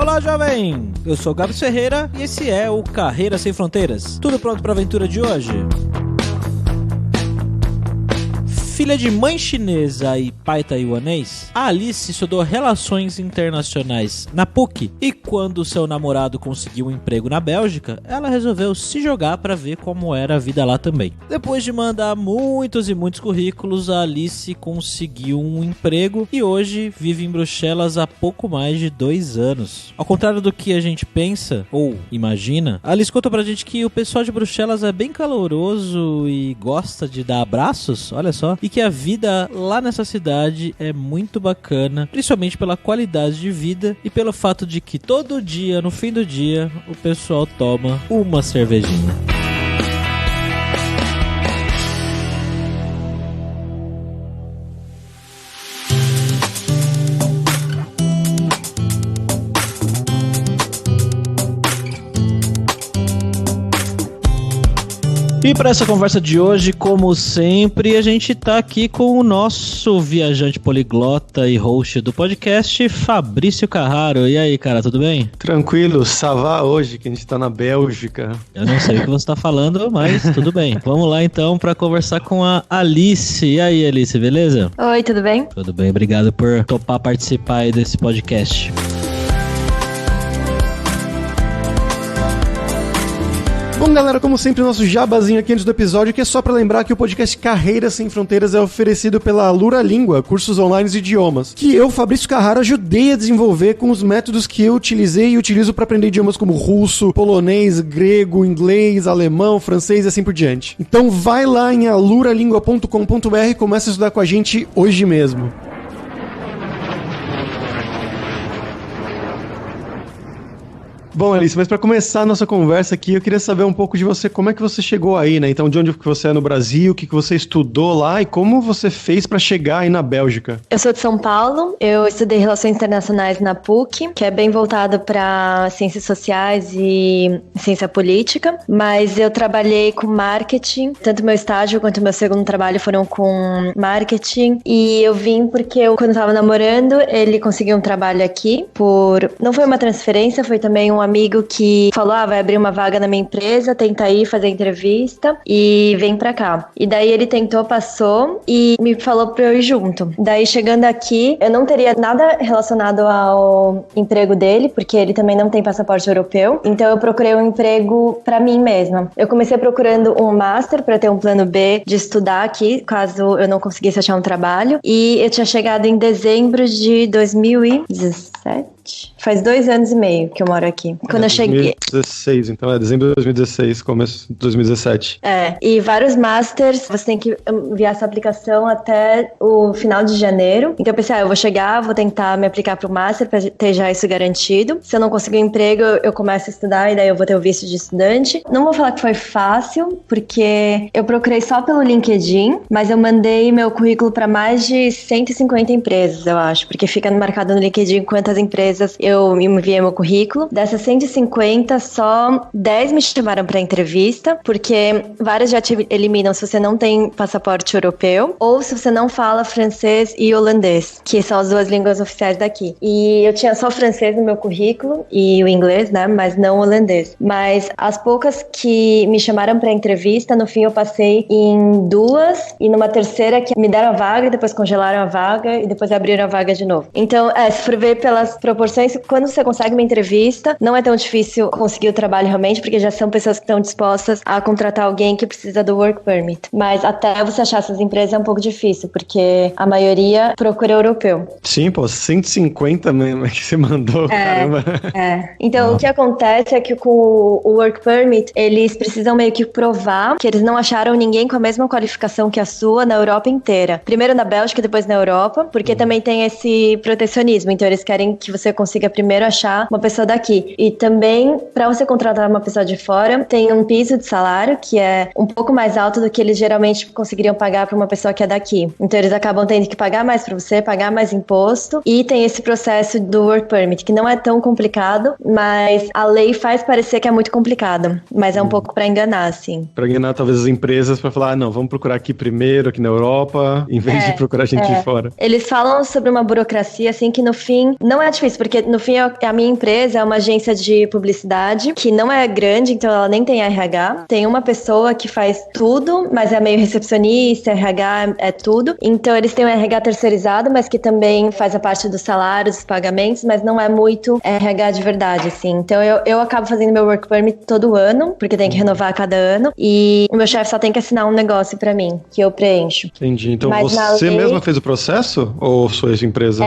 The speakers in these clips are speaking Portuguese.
Olá, jovem! Eu sou o Gabs Ferreira e esse é o Carreira Sem Fronteiras. Tudo pronto para a aventura de hoje? Filha de mãe chinesa e pai taiwanês, a Alice estudou Relações Internacionais na PUC e quando seu namorado conseguiu um emprego na Bélgica, ela resolveu se jogar para ver como era a vida lá também. Depois de mandar muitos e muitos currículos, a Alice conseguiu um emprego e hoje vive em Bruxelas há pouco mais de 2 anos. Ao contrário do que a gente pensa ou imagina, a Alice contou pra gente que o pessoal de Bruxelas é bem caloroso e gosta de dar abraços, olha só, e que a vida lá nessa cidade é muito bacana, principalmente pela qualidade de vida e pelo fato de que todo dia, no fim do dia, o pessoal toma uma cervejinha. E para essa conversa de hoje, como sempre, a gente tá aqui com o nosso viajante poliglota e host do podcast, Fabrício Carraro. E aí, cara, tudo bem? Tranquilo, ça va hoje, que a gente tá na Bélgica. Eu não sei o que você tá falando, mas tudo bem. Vamos lá então para conversar com a Alice. E aí, Alice, beleza? Oi, tudo bem? Tudo bem, obrigado por topar participar aí desse podcast. Bom, galera, como sempre, o nosso jabazinho aqui antes do episódio, que é só pra lembrar que o podcast Carreira Sem Fronteiras é oferecido pela Alura Língua, cursos online de idiomas, que eu, Fabrício Carraro, ajudei a desenvolver com os métodos que eu utilizei e utilizo pra aprender idiomas como russo, polonês, grego, inglês, alemão, francês e assim por diante. Então vai lá em aluralingua.com.br e começa a estudar com a gente hoje mesmo. Bom, Alice, mas para começar a nossa conversa aqui, eu queria saber um pouco de você, como é que você chegou aí, né? Então, de onde você é no Brasil, o que você estudou lá e como você fez para chegar aí na Bélgica? Eu sou de São Paulo, eu estudei Relações Internacionais na PUC, que é bem voltado para ciências sociais e ciência política, mas eu trabalhei com marketing, tanto meu estágio quanto meu segundo trabalho foram com marketing, e eu vim porque quando eu tava namorando, ele conseguiu um trabalho aqui, não foi uma transferência, foi também um amigo que falou, vai abrir uma vaga na minha empresa, tenta ir fazer entrevista e vem pra cá. E daí ele tentou, passou e me falou pra eu ir junto. Daí chegando aqui, eu não teria nada relacionado ao emprego dele, porque ele também não tem passaporte europeu. Então eu procurei um emprego pra mim mesma. Eu comecei procurando um master pra ter um plano B de estudar aqui, caso eu não conseguisse achar um trabalho. E eu tinha chegado em dezembro de 2017. Faz 2 anos e meio que eu moro aqui. Quando eu cheguei... 2016, então dezembro de 2016, começo de 2017. E vários masters, você tem que enviar essa aplicação até o final de janeiro. Então eu pensei, eu vou chegar, vou tentar me aplicar pro master pra ter já isso garantido. Se eu não conseguir um emprego, eu começo a estudar e daí eu vou ter o visto de estudante. Não vou falar que foi fácil, porque eu procurei só pelo LinkedIn, mas eu mandei meu currículo pra mais de 150 empresas, eu acho, porque fica marcado no LinkedIn quantas empresas eu enviei meu currículo. Dessas 150, só 10 me chamaram para entrevista, porque várias já te eliminam se você não tem passaporte europeu ou se você não fala francês e holandês, que são as 2 línguas oficiais daqui. E eu tinha só francês no meu currículo e o inglês, né, mas não holandês. Mas as poucas que me chamaram para entrevista, no fim eu passei em 2 e numa terceira que me deram a vaga, depois congelaram a vaga e depois abriram a vaga de novo. Então, se for ver pelas proporções, quando você consegue uma entrevista, não é tão difícil conseguir o trabalho realmente, porque já são pessoas que estão dispostas a contratar alguém que precisa do work permit. Mas até você achar essas empresas é um pouco difícil, porque a maioria procura europeu. Sim, 150 mesmo que você mandou, caramba. Então, o que acontece é que com o work permit, eles precisam meio que provar que eles não acharam ninguém com a mesma qualificação que a sua na Europa inteira. Primeiro na Bélgica e depois na Europa, porque também tem esse protecionismo. Então, eles querem que você consiga primeiro achar uma pessoa daqui. E também, para você contratar uma pessoa de fora, tem um piso de salário que é um pouco mais alto do que eles geralmente conseguiriam pagar para uma pessoa que é daqui. Então, eles acabam tendo que pagar mais para você, pagar mais imposto. E tem esse processo do work permit, que não é tão complicado, mas a lei faz parecer que é muito complicado. Mas é um pouco para enganar, assim. Para enganar, talvez, as empresas para falar, não, vamos procurar aqui primeiro, aqui na Europa, em vez de procurar gente de fora. Eles falam sobre uma burocracia, assim, que no fim não é difícil. porque no fim a minha empresa é uma agência de publicidade que não é grande, então ela nem tem RH. Tem uma pessoa que faz tudo, mas é meio recepcionista, RH é tudo. Então eles têm um RH terceirizado, mas que também faz a parte dos salários, dos pagamentos, mas não é muito RH de verdade, assim. Então eu acabo fazendo meu work permit todo ano, porque tem que renovar a cada ano, e o meu chefe só tem que assinar um negócio pra mim, que eu preencho. Entendi. Então mas você mesma fez o processo ou sua empresa?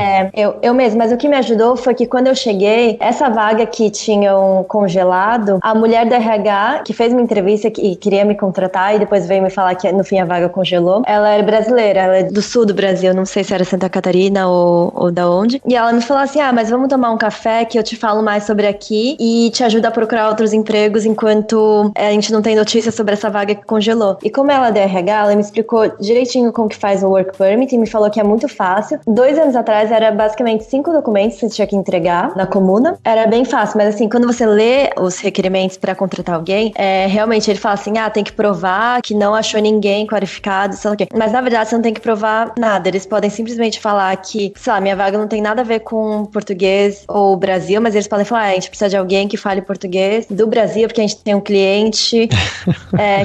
Eu mesma, mas o que me ajudou foi que quando eu cheguei, essa vaga que tinham congelado, a mulher do RH, que fez uma entrevista e queria me contratar e depois veio me falar que no fim a vaga congelou, ela era brasileira, ela é do sul do Brasil, não sei se era Santa Catarina ou da onde, e ela me falou assim, mas vamos tomar um café que eu te falo mais sobre aqui e te ajuda a procurar outros empregos enquanto a gente não tem notícia sobre essa vaga que congelou. E como ela é da RH, ela me explicou direitinho como que faz o work permit e me falou que é muito fácil. 2 anos atrás era basicamente 5 documentos que você tinha que entregar na comuna. Era bem fácil, mas assim, quando você lê os requerimentos para contratar alguém, realmente ele fala assim, tem que provar que não achou ninguém qualificado, sei lá o quê. Mas na verdade você não tem que provar nada. Eles podem simplesmente falar que, sei lá, minha vaga não tem nada a ver com português ou Brasil, mas eles podem falar, a gente precisa de alguém que fale português do Brasil, porque a gente tem um cliente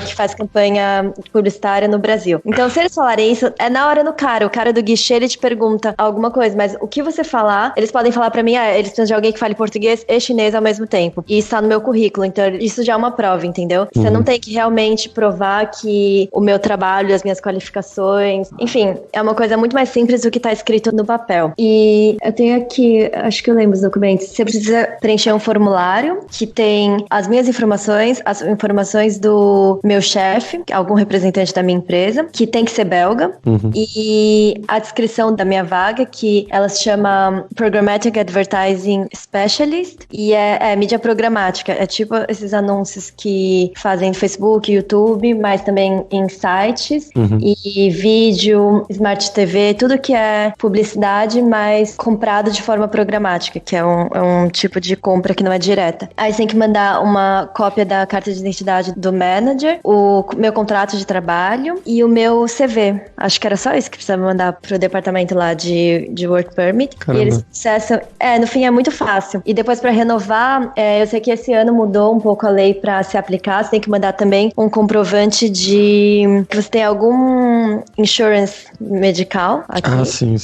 que faz campanha publicitária no Brasil. Então, se eles falarem isso, é na hora no cara. O cara do guichê, ele te pergunta alguma coisa, mas o que você falar, eles podem falar pra mim, eles precisam de alguém que fale português e chinês ao mesmo tempo. E isso tá no meu currículo, então isso já é uma prova, entendeu? Você não tem que realmente provar que o meu trabalho, as minhas qualificações, enfim, é uma coisa muito mais simples do que tá escrito no papel. E eu tenho aqui, acho que eu lembro os documentos, você precisa preencher um formulário que tem as minhas informações, as informações do meu chefe, algum representante da minha empresa, que tem que ser belga, e a descrição da minha vaga, que ela se chama Programmatic Advertising Specialist, e é mídia programática, é tipo esses anúncios que fazem no Facebook, YouTube, mas também em sites, e vídeo, Smart TV, tudo que é publicidade, mas comprado de forma programática, que é um tipo de compra que não é direta. Aí você tem que mandar uma cópia da carta de identidade do manager, o meu contrato de trabalho e o meu CV. Acho que era só isso que precisava mandar pro departamento lá de work permit. Caramba. E eles processam. No fim é muito fácil. E depois pra renovar, eu sei que esse ano mudou um pouco a lei pra se aplicar. Você tem que mandar também um comprovante de que você tem algum insurance medical aqui. Sim.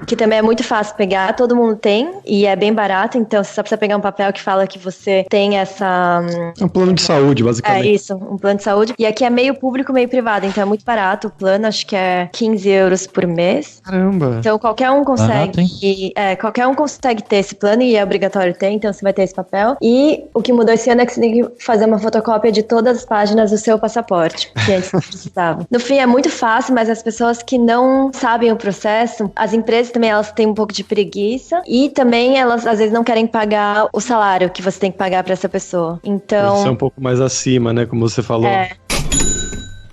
Que também é muito fácil pegar, todo mundo tem e é bem barato, então você só precisa pegar um papel que fala que você tem essa... É um plano de saúde, basicamente. É isso, um plano de saúde. E aqui é meio público, meio privado, então é muito barato o plano, acho que é 15 euros por mês. Caramba! Então qualquer um consegue, barato, qualquer um consegue ter esse plano e é obrigatório ter, então você vai ter esse papel. E o que mudou esse ano é que você tem que fazer uma fotocópia de todas as páginas do seu passaporte, que antes não precisava. No fim é muito fácil, mas as pessoas que não sabem o processo, as empresas também elas têm um pouco de preguiça e também elas às vezes não querem pagar o salário que você tem que pagar para essa pessoa. Então... Isso é um pouco mais acima, né? Como você falou.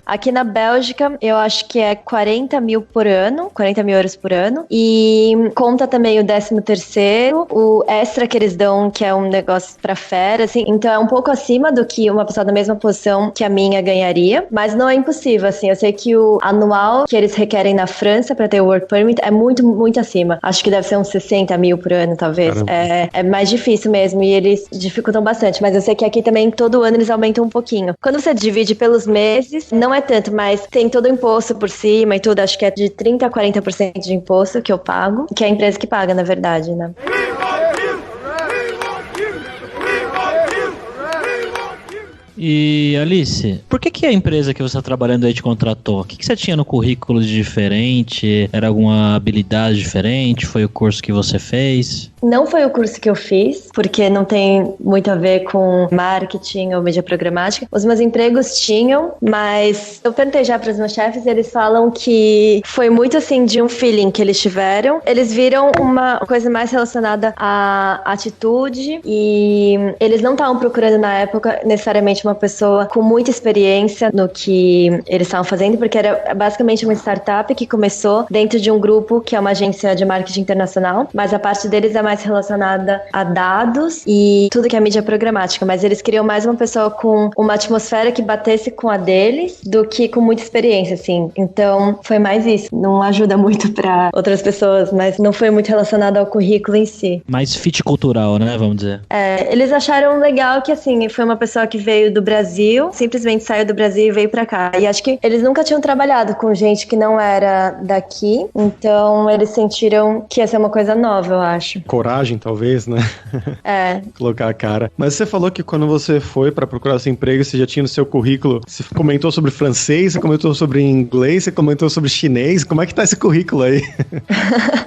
Aqui na Bélgica, eu acho que é 40 mil por ano, 40 mil euros por ano. E conta também o 13º, o extra que eles dão, que é um negócio pra férias, assim. Então é um pouco acima do que uma pessoa da mesma posição que a minha ganharia. Mas não é impossível, assim. Eu sei que o anual que eles requerem na França pra ter o work permit é muito, muito acima. Acho que deve ser uns 60 mil por ano, talvez. É mais difícil mesmo e eles dificultam bastante. Mas eu sei que aqui também, todo ano, eles aumentam um pouquinho. Quando você divide pelos meses, não é tanto, mas tem todo o imposto por cima e tudo, acho que é de 30% a 40% de imposto que eu pago, que é a empresa que paga, na verdade, né? E Alice, por que a empresa que você está trabalhando aí te contratou? O que você tinha no currículo de diferente? Era alguma habilidade diferente? Foi o curso que você fez? Não foi o curso que eu fiz, porque não tem muito a ver com marketing ou mídia programática. Os meus empregos tinham, mas eu perguntei já para os meus chefes e eles falam que foi muito assim de um feeling que eles tiveram. Eles viram uma coisa mais relacionada à atitude e eles não estavam procurando na época necessariamente uma uma pessoa com muita experiência no que eles estavam fazendo, porque era basicamente uma startup que começou dentro de um grupo que é uma agência de marketing internacional, mas a parte deles é mais relacionada a dados e tudo que é mídia programática, mas eles queriam mais uma pessoa com uma atmosfera que batesse com a deles do que com muita experiência, assim. Então, foi mais isso. Não ajuda muito para outras pessoas, mas não foi muito relacionado ao currículo em si. Mais fit cultural, né? Vamos dizer. Eles acharam legal que, assim, foi uma pessoa que veio do Brasil, simplesmente saiu do Brasil e veio pra cá. E acho que eles nunca tinham trabalhado com gente que não era daqui, então eles sentiram que ia ser uma coisa nova, eu acho. Coragem, talvez, né? Colocar a cara. Mas você falou que quando você foi pra procurar seu emprego, você já tinha no seu currículo, você comentou sobre francês, você comentou sobre inglês, você comentou sobre chinês. Como é que tá esse currículo aí?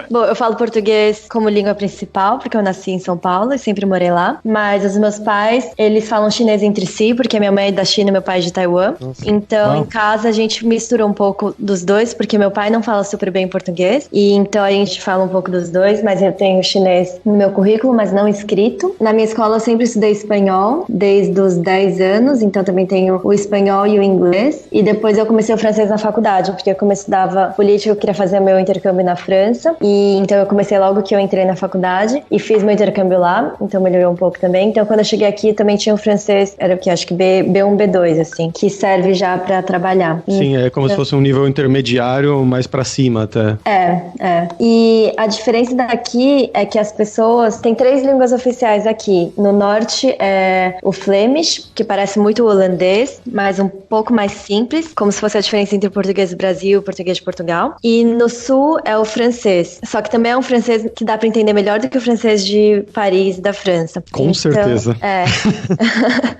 Bom, eu falo português como língua principal, porque eu nasci em São Paulo e sempre morei lá. Mas os meus pais, eles falam chinês entre si, porque minha mãe é da China e meu pai é de Taiwan. Nossa. Então, em casa, a gente mistura um pouco dos dois, porque meu pai não fala super bem português. E então a gente fala um pouco dos dois, mas eu tenho chinês no meu currículo, mas não escrito. Na minha escola, eu sempre estudei espanhol, desde os 10 anos. Então, também tenho o espanhol e o inglês. E depois eu comecei o francês na faculdade, porque como eu estudava política, eu queria fazer meu intercâmbio na França. E então eu comecei logo que eu entrei na faculdade e fiz meu intercâmbio lá. Então melhorou um pouco também. Então quando eu cheguei aqui também tinha o francês, era o que? Acho que B1, B2, assim, que serve já pra trabalhar. Sim, é como se fosse um nível intermediário mais pra cima até. E a diferença daqui é que as pessoas... Tem 3 línguas oficiais aqui. No norte é o Flemish, que parece muito o holandês, mas um pouco mais simples, como se fosse a diferença entre o português do Brasil e o português de Portugal. E no sul é o francês. Só que também é um francês que dá pra entender melhor do que o francês de Paris, da França. Com certeza.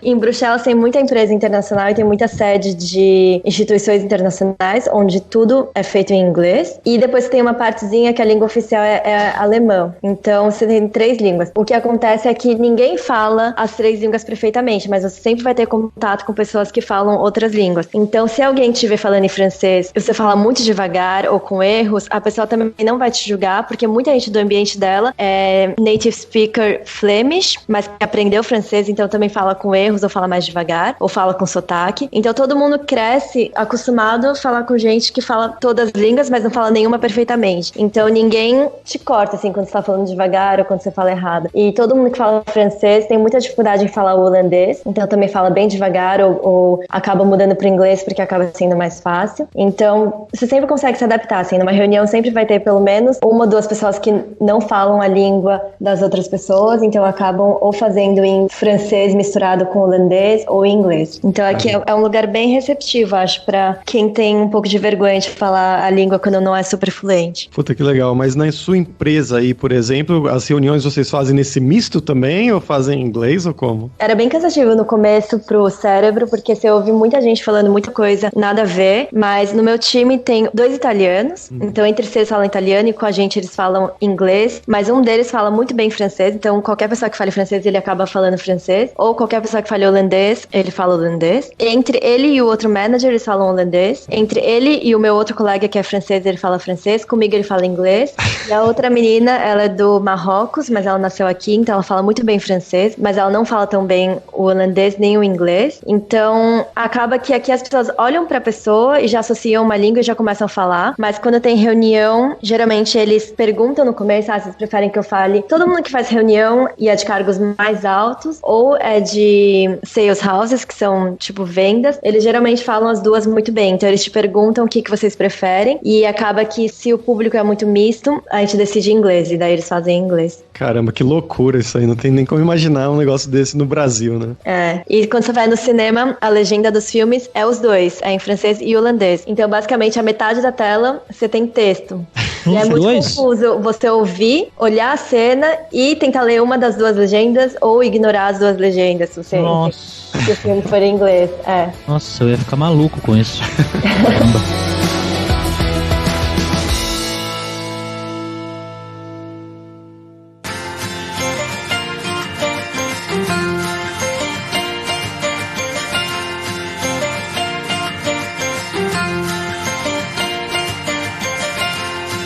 Em Bruxelas tem muita empresa internacional e tem muita sede de instituições internacionais, onde tudo é feito em inglês. E depois tem uma partezinha que a língua oficial é alemão. Então você tem 3 línguas. O que acontece é que ninguém fala as 3 línguas perfeitamente, mas você sempre vai ter contato com pessoas que falam outras línguas. Então se alguém estiver falando em francês e você fala muito devagar ou com erros, a pessoa também não vai te julgar, porque muita gente do ambiente dela é native speaker Flemish, mas que aprendeu francês, então também fala com erros ou fala mais devagar, ou fala com sotaque. Então todo mundo cresce acostumado a falar com gente que fala todas as línguas, mas não fala nenhuma perfeitamente. Então ninguém te corta, assim, quando você tá falando devagar ou quando você fala errado. E todo mundo que fala francês tem muita dificuldade em falar o holandês, então também fala bem devagar ou acaba mudando pro inglês porque acaba sendo mais fácil. Então você sempre consegue se adaptar, assim, numa reunião sempre vai ter pelo menos 1 ou 2 pessoas que não falam a língua das outras pessoas, então acabam ou fazendo em francês misturado com holandês ou em inglês. Então aqui é um lugar bem receptivo, acho, pra quem tem um pouco de vergonha de falar a língua quando não é super fluente. Puta, que legal. Mas na sua empresa aí, por exemplo, as reuniões vocês fazem nesse misto também ou fazem em inglês ou como? Era bem cansativo no começo pro cérebro, porque você ouve muita gente falando muita coisa, nada a ver, mas no meu time tem 2 italianos, então entre si eles falam italiano e com a gente eles falam inglês, mas um deles fala muito bem francês, então qualquer pessoa que fale francês, ele acaba falando francês, ou qualquer pessoa que fale holandês, ele fala holandês. Entre ele e o outro manager, eles falam holandês. Entre ele e o meu outro colega que é francês, ele fala francês. Comigo ele fala inglês. E a outra menina, ela é do Marrocos, mas ela nasceu aqui, então ela fala muito bem francês, mas ela não fala tão bem o holandês nem o inglês. Então acaba que aqui as pessoas olham pra pessoa e já associam uma língua e já começam a falar, mas quando tem reunião, geralmente eles perguntam no começo, vocês preferem que eu fale todo mundo que faz reunião e é de cargos mais altos, ou é de sales houses, que são tipo vendas, eles geralmente falam as duas muito bem, então eles te perguntam o que vocês preferem, e acaba que se o público é muito misto, a gente decide em inglês, e daí eles fazem em inglês. Caramba, que loucura isso aí, não tem nem como imaginar um negócio desse no Brasil, né? E quando você vai no cinema, a legenda dos filmes é os dois, é em francês e holandês, então basicamente a metade da tela você tem texto. E é muito confuso você ouvir, olhar a cena e tentar ler uma das 2 legendas ou ignorar as 2 legendas, se o filme for em inglês. Nossa, eu ia ficar maluco com isso. Caramba.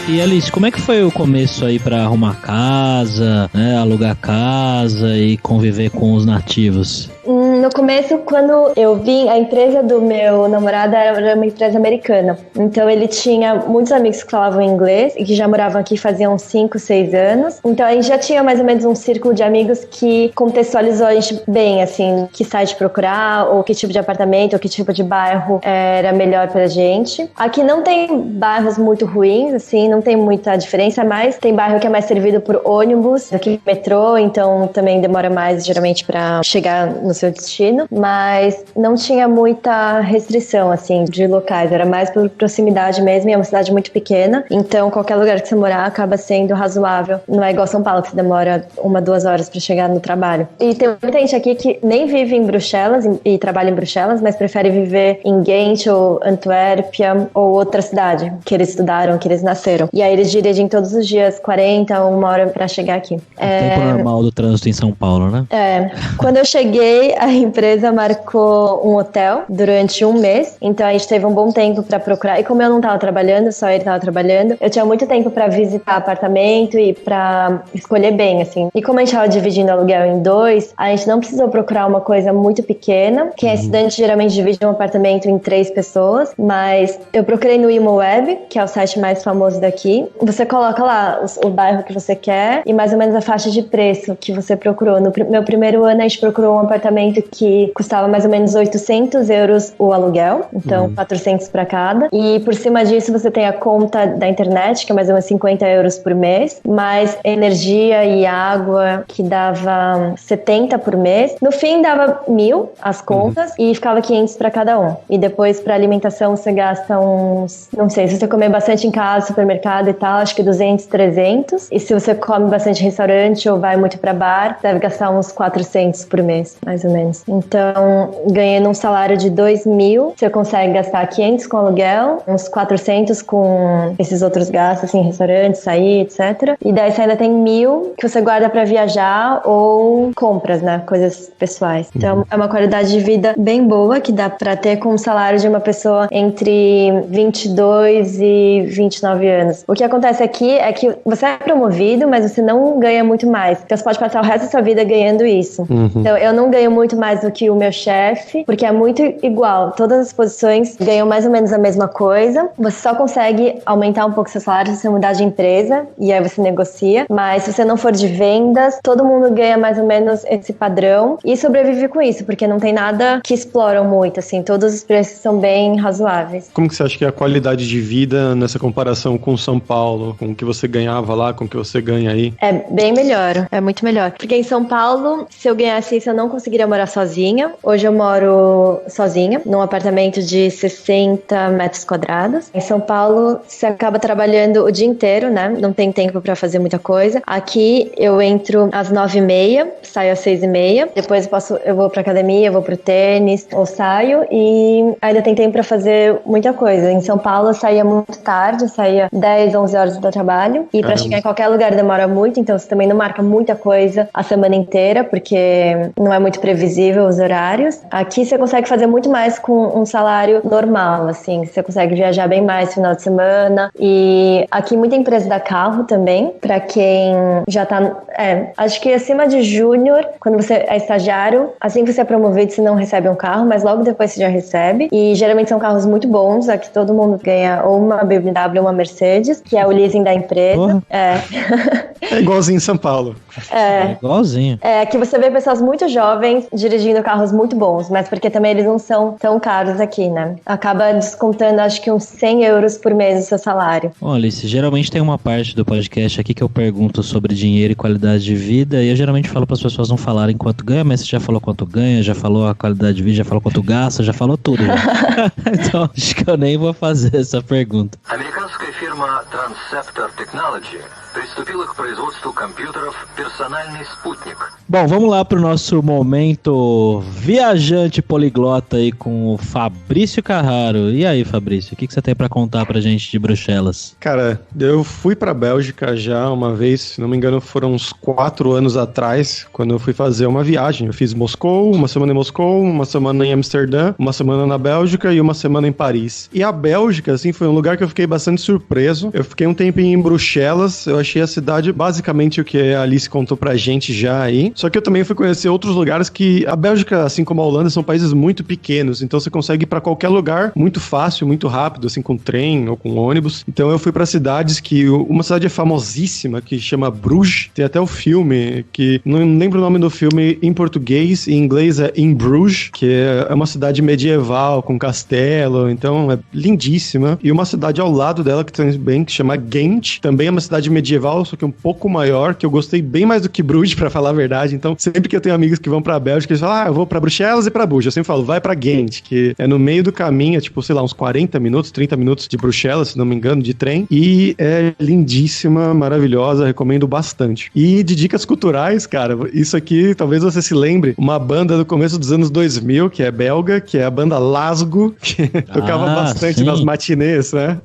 E Alice, como é que foi o começo aí pra arrumar casa, né, alugar casa e conviver com os nativos? No começo, quando eu vim, a empresa do meu namorado era uma empresa americana. Então ele tinha muitos amigos que falavam inglês e que já moravam aqui faziam 5, 6 anos. Então a gente já tinha mais ou menos um círculo de amigos que contextualizou a gente bem, assim, que site procurar, ou que tipo de apartamento, ou que tipo de bairro era melhor pra gente. Aqui não tem bairros muito ruins, assim, não tem muita diferença, mas tem bairro que é mais servido por ônibus do que metrô, então também demora mais, geralmente, pra chegar no seu destino. Mas não tinha muita restrição, assim, de locais, era mais por proximidade mesmo, e é uma cidade muito pequena, então qualquer lugar que você morar acaba sendo razoável. Não é igual São Paulo, que você demora 1, 2 horas pra chegar no trabalho. E tem muita gente aqui que nem vive em Bruxelas e trabalha em Bruxelas, mas prefere viver em Ghent ou Antuérpia ou outra cidade que eles estudaram, que eles nasceram. E aí eles dirigem todos os dias 40 ou 1 hora pra chegar aqui. O tempo normal do trânsito em São Paulo, né? Quando eu cheguei, a empresa marcou um hotel durante 1 mês, então a gente teve um bom tempo pra procurar. E como eu não tava trabalhando, só ele tava trabalhando, eu tinha muito tempo pra visitar apartamento e pra escolher bem, assim. E como a gente tava dividindo aluguel em 2, a gente não precisou procurar uma coisa muito pequena. Quem é estudante geralmente divide um apartamento em 3 pessoas, mas eu procurei no ImoWeb, que é o site mais famoso daqui. Você coloca lá o bairro que você quer e mais ou menos a faixa de preço que você procurou. No meu primeiro ano, a gente procurou um apartamento que custava mais ou menos 800 euros o aluguel, então 400 para cada. E por cima disso, você tem a conta da internet, que é mais ou menos 50 euros por mês, mais energia e água, que dava 70 por mês. No fim, dava 1.000 as contas e ficava 500 para cada um. E depois, para alimentação, você gasta uns... Não sei, se você comer bastante em casa, supermercado e tal, acho que 200, 300. E se você come bastante em restaurante ou vai muito para bar, deve gastar uns 400 por mês, mais ou menos. Então, ganhando um salário de 2.000, você consegue gastar 500 com aluguel, uns 400 com esses outros gastos, assim, restaurante, sair, etc. E daí você ainda tem 1.000 que você guarda para viajar ou compras, né? Coisas pessoais. Então, é uma qualidade de vida bem boa que dá para ter com o salário de uma pessoa entre 22 e 29 anos. O que acontece aqui é que você é promovido, mas você não ganha muito mais. Então, você pode passar o resto da sua vida ganhando isso. Então, eu não ganho muito mais do que o meu chefe, porque é muito igual. Todas as posições ganham mais ou menos a mesma coisa. Você só consegue aumentar um pouco seu salário se você mudar de empresa, e aí você negocia. Mas se você não for de vendas, todo mundo ganha mais ou menos esse padrão e sobrevive com isso, porque não tem nada que exploram muito, assim. Todos os preços são bem razoáveis. Como que você acha que é a qualidade de vida nessa comparação com São Paulo? Com o que você ganhava lá, com o que você ganha aí? É bem melhor, é muito melhor. Porque em São Paulo, se eu ganhasse isso, eu não conseguiria morar sozinha. Hoje eu moro sozinha, num apartamento de 60 metros quadrados. Em São Paulo, você acaba trabalhando o dia inteiro, né? Não tem tempo pra fazer muita coisa. Aqui, eu entro às 9h30, saio às 6h30. Depois eu vou pra academia, eu vou pro tênis, ou saio, e ainda tem tempo pra fazer muita coisa. Em São Paulo, eu saía muito tarde, eu saía 10, 11 horas do trabalho. E pra chegar em qualquer lugar demora muito, então você também não marca muita coisa a semana inteira, porque não é muito previsível os horários. Aqui você consegue fazer muito mais com um salário normal, assim. Você consegue viajar bem mais no final de semana. E aqui muita empresa dá carro também, pra quem já tá... acho que acima de júnior, quando você é estagiário, assim que você é promovido, você não recebe um carro, mas logo depois você já recebe. E geralmente são carros muito bons. Aqui todo mundo ganha ou uma BMW ou uma Mercedes, que é o leasing da empresa. É igualzinho em São Paulo. É igualzinho. Aqui você vê pessoas muito jovens dirigindo carros muito bons, mas porque também eles não são tão caros aqui, né? Acaba descontando, acho que uns 100 euros por mês do seu salário. Olha, Alice, geralmente tem uma parte do podcast aqui que eu pergunto sobre dinheiro e qualidade de vida, e eu geralmente falo para as pessoas não falarem quanto ganha, mas você já falou quanto ganha, já falou a qualidade de vida, já falou quanto gasta, já falou tudo. Já. Então, acho que eu nem vou fazer essa pergunta. Американская фирма Transceptor Technology приступила к производству компьютеров «Персональный спутник». Bom, vamos lá pro nosso momento viajante poliglota aí com o Fabrício Carraro. E aí, Fabrício, o que você tem pra contar pra gente de Bruxelas? Cara, eu fui pra Bélgica já uma vez, se não me engano foram uns 4 anos atrás, quando eu fui fazer uma viagem. Eu fiz Moscou, uma semana em Moscou, uma semana em Amsterdã, uma semana na Bélgica e uma semana em Paris. E a Bélgica, assim, foi um lugar que eu fiquei bastante surpreso. Eu fiquei um tempinho em Bruxelas, eu achei a cidade basicamente o que a Alice contou pra gente já aí. Só que eu também fui conhecer outros lugares que a Bélgica, assim como a Holanda, são países muito pequenos, então você consegue ir pra qualquer lugar muito fácil, muito rápido, assim, com trem ou com ônibus. Então eu fui pra cidades que... Uma cidade é famosíssima, que chama Bruges, tem até o filme, que não lembro o nome do filme em português, em inglês é In Bruges, que é uma cidade medieval, com castelo, então é lindíssima. E uma cidade ao lado dela, que também que chama Ghent, também é uma cidade medieval, só que um pouco maior, que eu gostei bem mais do que Bruges, pra falar a verdade. Então, sempre que eu tenho amigos que vão pra Bélgica, eles falam, eu vou pra Bruxelas e pra Bruges. Eu sempre falo, vai pra Ghent, que é no meio do caminho, é tipo, sei lá, uns 40 minutos, 30 minutos de Bruxelas, se não me engano, de trem. E é lindíssima, maravilhosa, recomendo bastante. E de dicas culturais, cara, isso aqui, talvez você se lembre, uma banda do começo dos anos 2000, que é belga, que é a banda Lasgo, que tocava bastante sim. nas matinês, né?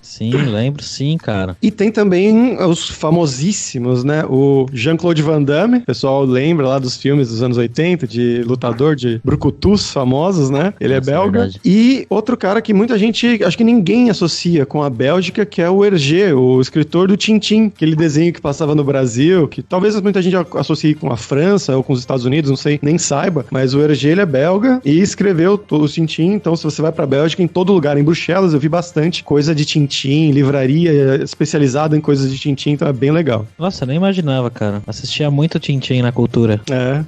Sim, lembro sim, cara. E tem também os famosíssimos, né? O Jean-Claude Van Damme, o pessoal lembra lá dos filmes dos anos 80, de lutador de brucutus famosos, né? Ele é belga. Verdade. E outro cara que muita gente, acho que ninguém associa com a Bélgica, que é o Hergé, o escritor do Tintin, aquele desenho que passava no Brasil, que talvez muita gente associe com a França ou com os Estados Unidos, não sei, nem saiba, mas o Hergé, ele é belga e escreveu o Tintin, então se você vai pra Bélgica, em todo lugar, em Bruxelas, eu vi bastante coisa de Tintin, livraria especializada em coisas de Tintin, então é bem legal. Nossa, eu nem imaginava, cara. Assistia muito Tintin na cultura. É.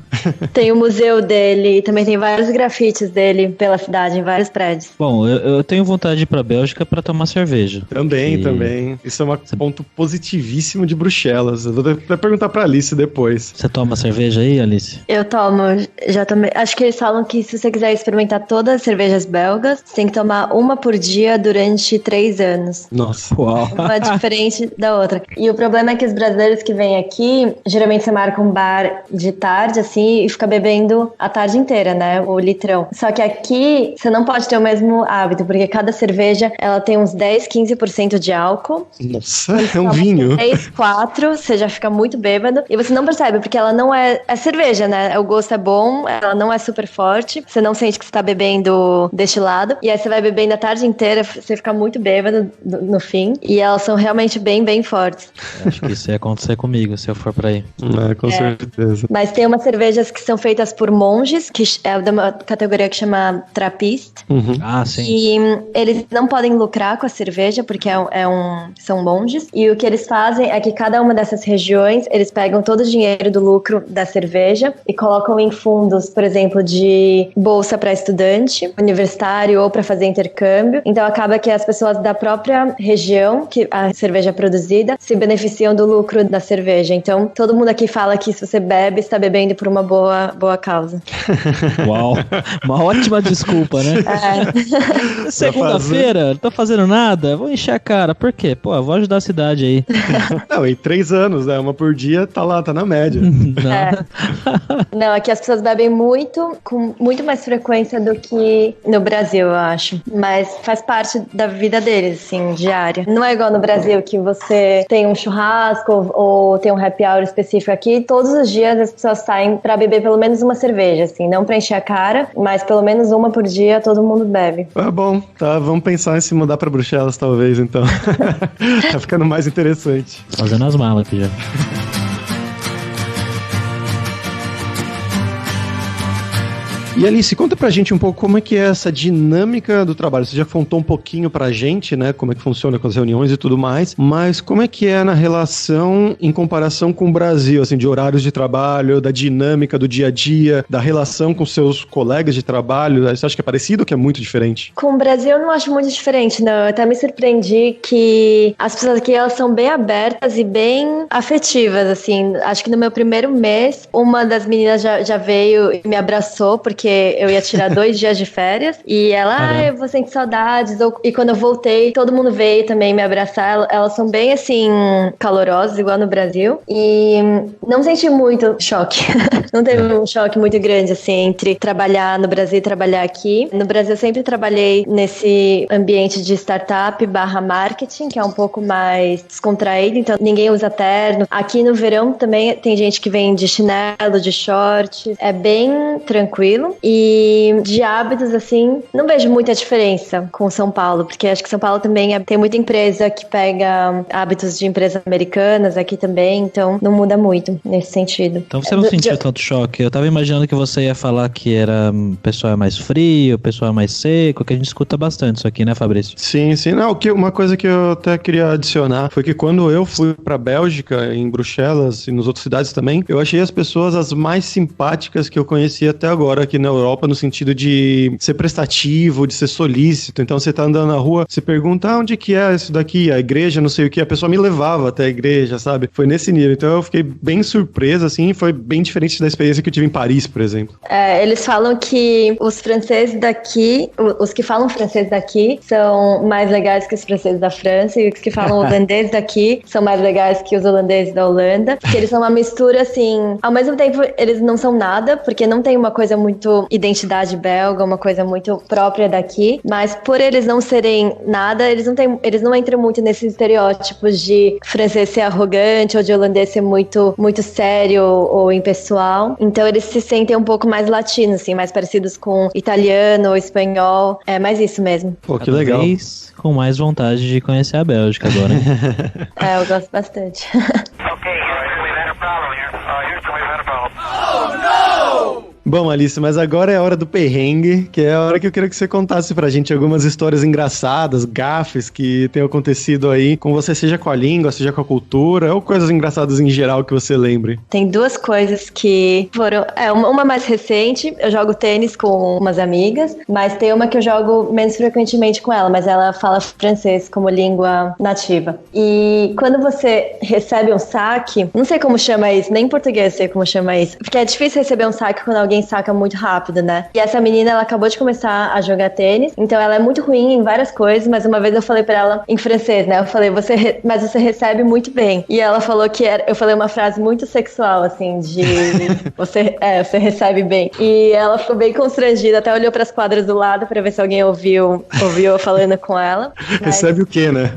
Tem o museu dele, também tem vários grafites dele pela cidade, em vários prédios. Bom, eu tenho vontade de ir pra Bélgica pra tomar cerveja. Também. Isso é um ponto positivíssimo de Bruxelas. Eu vou até perguntar pra Alice depois. Você toma cerveja aí, Alice? Eu tomo, já tomei. Acho que eles falam que se você quiser experimentar todas as cervejas belgas, você tem que tomar uma por dia durante 3 anos. Nossa. Uau. Uma diferente da outra. E o problema é que os brasileiros que vêm aqui, geralmente você marca um bar de tarde, assim, e fica bebendo a tarde inteira, né? O litrão. Só que aqui, você não pode ter o mesmo hábito, porque cada cerveja, ela tem uns 10, 15% de álcool. Nossa, é um vinho. 3, 4, você já fica muito bêbado. E você não percebe, porque ela não é cerveja, né? O gosto é bom, ela não é super forte. Você não sente que você tá bebendo destilado. E aí você vai bebendo a tarde inteira, você fica muito bêbado no fim. E elas são realmente bem, bem fortes. Acho que isso ia acontecer comigo, se eu for pra aí. Com certeza. Mas tem umas cervejas que são feitas por monges, que é de uma categoria que chama Trappist. Ah, sim. E eles não podem lucrar com a cerveja, porque são monges. E o que eles fazem é que cada uma dessas regiões, eles pegam todo o dinheiro do lucro da cerveja e colocam em fundos, por exemplo, de bolsa para estudante, universitário ou para fazer intercâmbio. Então acaba que as pessoas da própria região que a cerveja é produzida se beneficiam do lucro da cerveja. Então todo mundo aqui fala que se você bebe, está bebendo por uma boa causa. Uau, uma ótima desculpa, né? Segunda-feira, não tô fazendo nada, vou encher a cara. Por quê? Pô, eu vou ajudar a cidade aí. Não, em 3 anos, né? Uma por dia, tá lá, tá na média. Não, aqui as pessoas bebem muito, com muito mais frequência do que no Brasil, eu acho. Mas faz parte da vida deles, assim, diária. Não é igual no Brasil, que você tem um churrasco ou tem um happy hour específico aqui. Todos os dias as pessoas saem pra beber pelo menos uma cerveja, assim. Não pra encher a cara, mas pelo menos uma por dia todo mundo bebe. Bom, tá. Vamos pensar em se mudar pra Bruxelas, talvez, então. Tá ficando mais interessante. Fazendo as malas aqui já. E Alice, conta pra gente um pouco como é que é essa dinâmica do trabalho. Você já contou um pouquinho pra gente, né, como é que funciona com as reuniões e tudo mais, mas como é que é na relação em comparação com o Brasil, assim, de horários de trabalho, da dinâmica do dia a dia, da relação com seus colegas de trabalho? Você acha que é parecido ou que é muito diferente? Com o Brasil eu não acho muito diferente, não. Eu até me surpreendi que as pessoas aqui, elas são bem abertas e bem afetivas, assim. Acho que no meu primeiro mês, uma das meninas já veio e me abraçou, porque eu ia tirar 2 dias de férias, e ela, eu vou sentir saudades, e quando eu voltei, todo mundo veio também me abraçar. Elas são bem, assim, calorosas, igual no Brasil, e não senti muito choque. Não teve um choque muito grande, assim, entre trabalhar no Brasil e trabalhar aqui. No Brasil eu sempre trabalhei nesse ambiente de startup / marketing, que é um pouco mais descontraído, então ninguém usa terno. Aqui no verão também tem gente que vem de chinelo, de short, é bem tranquilo. Janeiro. E de hábitos, assim, não vejo muita diferença com São Paulo, porque acho que São Paulo também tem muita empresa que pega hábitos de empresas americanas aqui também, então não muda muito nesse sentido. Então você não sentiu tanto choque? Eu tava imaginando que você ia falar que o pessoal é mais frio, o pessoal é mais seco, que a gente escuta bastante isso aqui, né, Fabrício? Sim. Não, uma coisa que eu até queria adicionar foi que quando eu fui pra Bélgica, em Bruxelas e nas outras cidades também, eu achei as pessoas as mais simpáticas que eu conheci até agora aqui na Europa, no sentido de ser prestativo, de ser solícito. Então você tá andando na rua, você pergunta, onde que é isso daqui? A igreja, não sei o que, a pessoa me levava até a igreja, sabe? Foi nesse nível. Então eu fiquei bem surpreso, assim, foi bem diferente da experiência que eu tive em Paris, por exemplo. Eles falam que os franceses daqui, os que falam francês daqui, são mais legais que os franceses da França, e os que falam holandês daqui são mais legais que os holandeses da Holanda, porque eles são uma mistura, assim, ao mesmo tempo eles não são nada, porque não tem uma coisa muito identidade belga, uma coisa muito própria daqui, mas por eles não serem nada, eles não entram muito nesses estereótipos de francês ser arrogante ou de holandês ser muito, muito sério ou impessoal, então eles se sentem um pouco mais latinos, assim, mais parecidos com italiano ou espanhol, é mais isso mesmo. Pô, que legal. Com mais vontade de conhecer a Bélgica agora. Eu gosto bastante. Bom, Alice, mas agora é a hora do perrengue, que é a hora que eu queria que você contasse pra gente algumas histórias engraçadas, gafes que tenham acontecido aí com você, seja com a língua, seja com a cultura, ou coisas engraçadas em geral que você lembre. Tem duas coisas que foram... uma mais recente, eu jogo tênis com umas amigas, mas tem uma que eu jogo menos frequentemente com ela, mas ela fala francês como língua nativa. E quando você recebe um saque, não sei como chama isso, nem em português sei como chama isso, porque é difícil receber um saque quando alguém saca muito rápido, né? E essa menina, ela acabou de começar a jogar tênis, então ela é muito ruim em várias coisas, mas uma vez eu falei pra ela em francês, né? Eu falei, mas você recebe muito bem. E ela falou que eu falei uma frase muito sexual, assim, de você recebe bem. E ela ficou bem constrangida, até olhou pras quadras do lado pra ver se alguém ouviu eu falando com ela. Mas... Recebe o quê, né?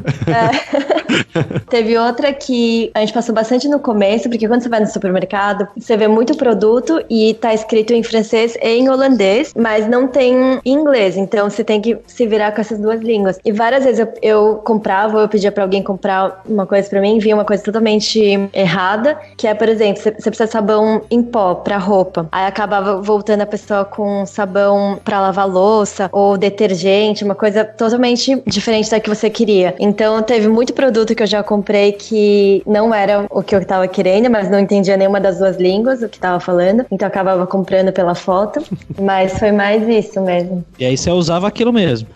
Teve outra que a gente passou bastante no começo, porque quando você vai no supermercado, você vê muito produto e tá escrito em francês e em holandês, mas não tem em inglês, então você tem que se virar com essas duas línguas. E várias vezes eu comprava, ou eu pedia pra alguém comprar uma coisa pra mim, vinha uma coisa totalmente errada, que é, por exemplo, você precisa de sabão em pó pra roupa. Aí acabava voltando a pessoa com sabão pra lavar louça, ou detergente, uma coisa totalmente diferente da que você queria. Então teve muito produto que eu já comprei que não era o que eu tava querendo, mas não entendia nenhuma das duas línguas, o que tava falando, então eu acabava comprando pela foto, mas foi mais isso mesmo. E aí você usava aquilo mesmo.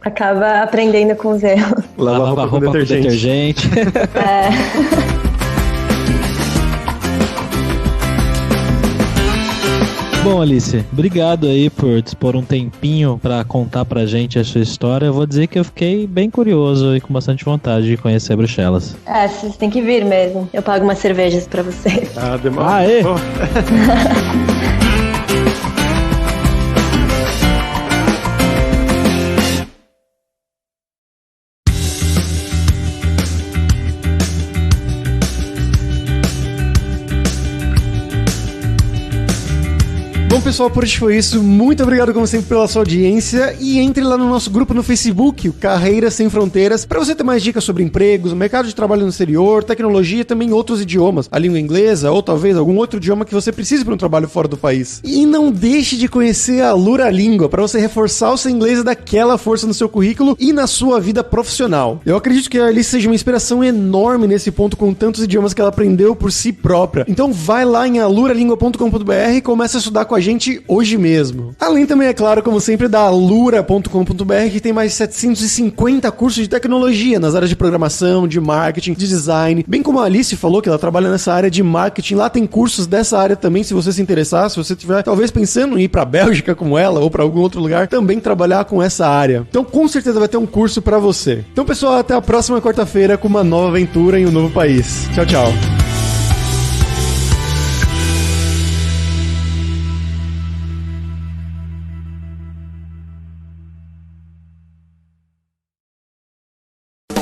Acaba aprendendo com os erros. Lavava roupa com detergente. Bom, Alice, obrigado aí por dispor um tempinho pra contar pra gente a sua história. Eu vou dizer que eu fiquei bem curioso e com bastante vontade de conhecer Bruxelas. Vocês têm que vir mesmo. Eu pago umas cervejas pra vocês. Demora. Aê! Bom, pessoal, por hoje foi isso. Muito obrigado, como sempre, pela sua audiência. E entre lá no nosso grupo no Facebook, o Carreiras Sem Fronteiras, para você ter mais dicas sobre empregos, mercado de trabalho no exterior, tecnologia e também outros idiomas, a língua inglesa ou talvez algum outro idioma que você precise para um trabalho fora do país. E não deixe de conhecer a Luralíngua para você reforçar o seu inglês e dar aquela força no seu currículo e na sua vida profissional. Eu acredito que a Alice seja uma inspiração enorme nesse ponto com tantos idiomas que ela aprendeu por si própria. Então vai lá em aluralingua.com.br e começa a estudar com a gente hoje mesmo. Além também, é claro, como sempre, da alura.com.br, que tem mais de 750 cursos de tecnologia nas áreas de programação, de marketing, de design. Bem como a Alice falou que ela trabalha nessa área de marketing, lá tem cursos dessa área também, se você se interessar, se você estiver talvez pensando em ir pra Bélgica como ela ou pra algum outro lugar, também trabalhar com essa área. Então com certeza vai ter um curso pra você. Então, pessoal, até a próxima quarta-feira com uma nova aventura em um novo país. Tchau, tchau.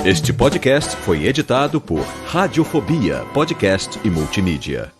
Este podcast foi editado por Radiofobia, podcast e multimídia.